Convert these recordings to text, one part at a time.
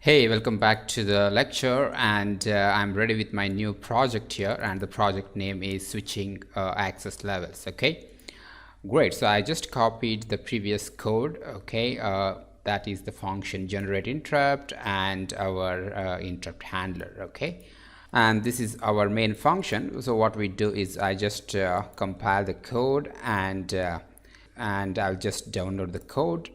Hey, welcome back to the lecture, and I'm ready with my new project here, and the project name is switching access levels. Okay, great. So I just copied the previous code. Okay, that is the function generate interrupt and our interrupt handler. Okay, and this is our main function. So what we do is I just compile the code and I'll just download the code,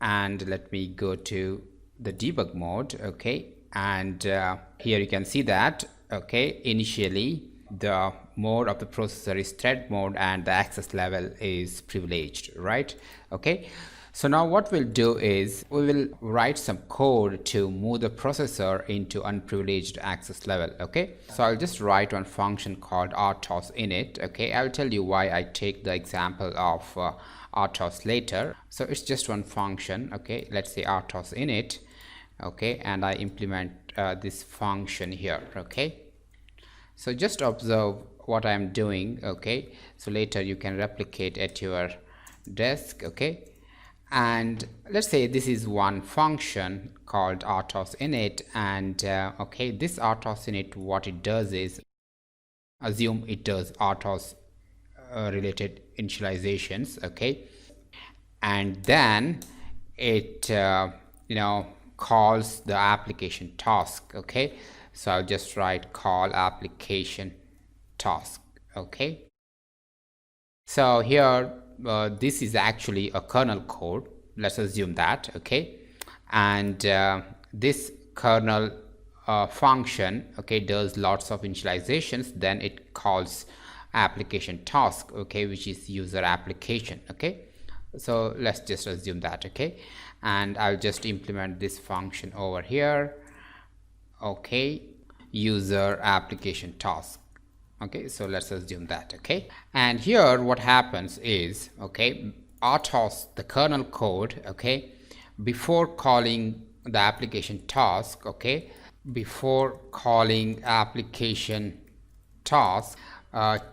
and let me go to the debug mode. Okay, and here you can see that initially the mode of the processor is thread mode and the access level is privileged, right? Okay, so now what we'll do is we will write some code to move the processor into unprivileged access level. Okay, so I'll just write one function called rtos init. Okay, I'll tell you why I take the example of rtos later. So it's just one function. Okay, let's say rtos init. Okay, and I implement this function here. Okay, so just observe what I'm doing. Okay, so later you can replicate at your desk. Okay, and let's say this is one function called rtos init, and okay, this rtos init, what it does is assume it does rtos related initializations. Okay, and then it calls the application task. Okay, so I'll just write call application task. Okay, so here this is actually a kernel code, let's assume that. Okay, and this kernel function, okay, does lots of initializations, then it calls application task, okay, which is user application. Okay, so let's just assume that. Okay, and I'll just implement this function over here. Okay, user application task. Okay, so let's assume that. Okay, and here what happens is, okay, rtos, the kernel code, okay, before calling the application task, okay, before calling application task,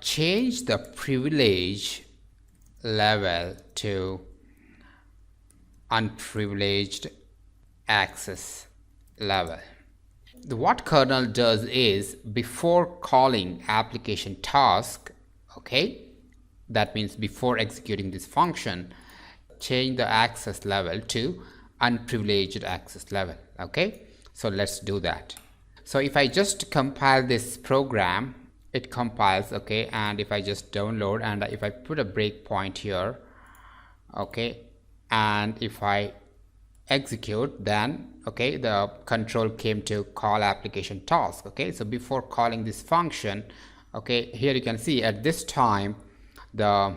change the privilege level to unprivileged access level. What kernel does is, before calling application task, okay, that means before executing this function, change the access level to unprivileged access level. Okay, so let's do that. So if I just compile this program, it compiles. Okay, and if I just download and if I put a breakpoint here, okay, and if I execute, then okay, the control came to call application task. Okay, so before calling this function, okay, here you can see at this time the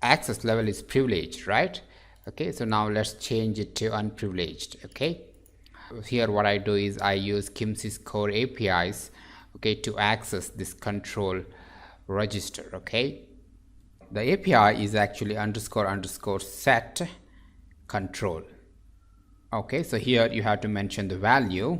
access level is privileged, right? Okay, so now let's change it to unprivileged. Okay, here what I do is I use Kimsys core APIs, okay, to access this control register. Okay, the API is actually __ set control. Okay, so here you have to mention the value.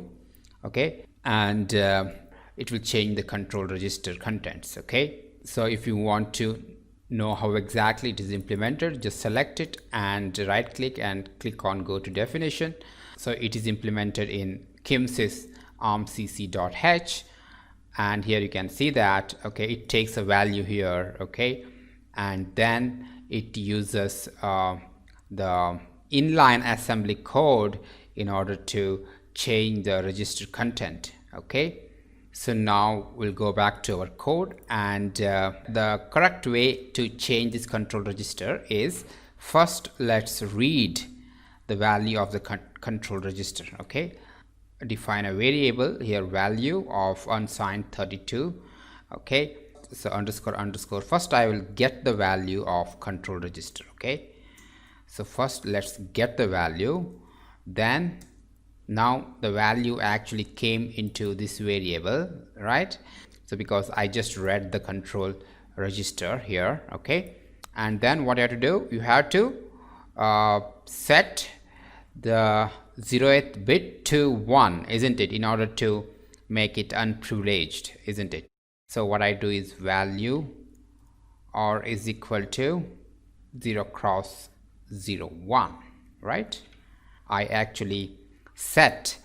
Okay, and it will change the control register contents. Okay, so if you want to know how exactly it is implemented, just select it and right click and click on go to definition. So it is implemented in Kimsys armcc.h, and here you can see that, okay, it takes a value here. Okay, and then it uses the inline assembly code in order to change the register content. Okay, so now we'll go back to our code, and the correct way to change this control register is, first let's read the value of the control register. Okay, define a variable here, value of unsigned 32. Okay, so __, first I will get the value of control register. Okay, so first let's get the value, then now the value actually came into this variable, right? So because I just read the control register here. Okay, and then what you have to do, you have to set the 0th bit to 1, isn't it, in order to make it unprivileged, isn't it? So what I do is value or is equal to 0 cross 0 1, right? I actually set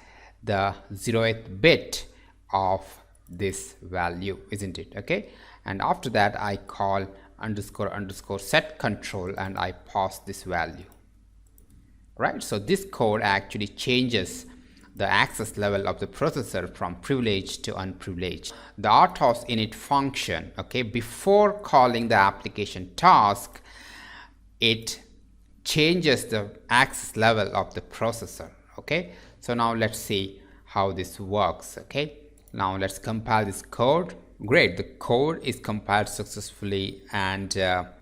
the 0th bit of this value, isn't it? Okay, and after that I call underscore underscore set control and I pass this value, right? So this code actually changes the access level of the processor from privileged to unprivileged. The RTOS init function, okay, before calling the application task, it changes the access level of the processor. Okay, so now let's see how this works. Okay, now let's compile this code. Great, the code is compiled successfully, and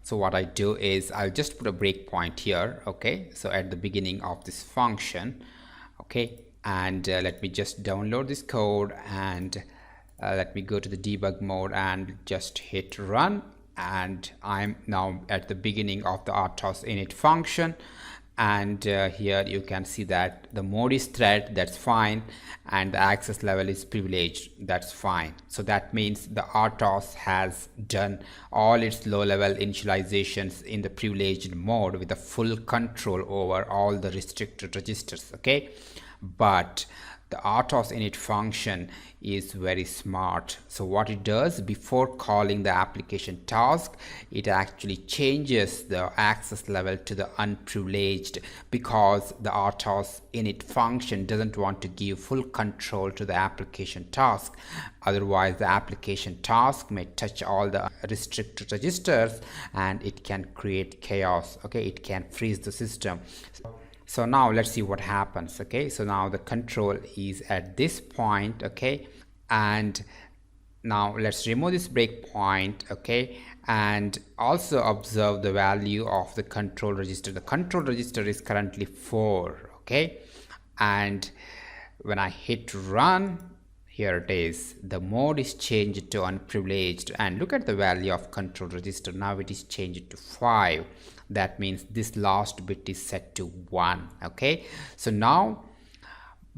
so what I do is I'll just put a breakpoint here. Okay, so at the beginning of this function. Okay, and let me just download this code, and let me go to the debug mode and just hit run, and I'm now at the beginning of the RTOS init function. And here you can see that the mode is thread, that's fine, and the access level is privileged, that's fine. So that means the RTOS has done all its low level initializations in the privileged mode with a full control over all the restricted registers. Okay, but the RTOS init function is very smart. So what it does, before calling the application task, it actually changes the access level to the unprivileged, because the RTOS init function doesn't want to give full control to the application task. Otherwise the application task may touch all the restricted registers and it can create chaos. Okay, it can freeze the system. So now let's see what happens. Okay, so now the control is at this point. Okay, and now let's remove this breakpoint. Okay, and also observe the value of the control register. The control register is currently 4. Okay, and when I hit run, here it is, the mode is changed to unprivileged, and look at the value of control register. Now it is changed to 5. That means this last bit is set to 1. Okay, so now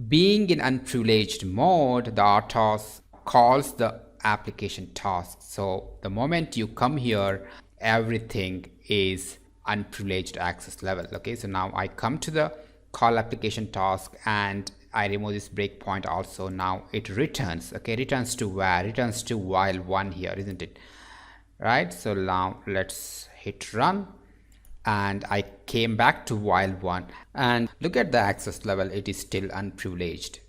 being in unprivileged mode, the RTOS calls the application task. So the moment you come here, everything is unprivileged access level. Okay, so now I come to the call application task and I remove this breakpoint also. Now it returns. Okay, returns to where? Returns to while 1 here, isn't it? Right, so now let's hit run, and I came back to while 1, and look at the access level, it is still unprivileged.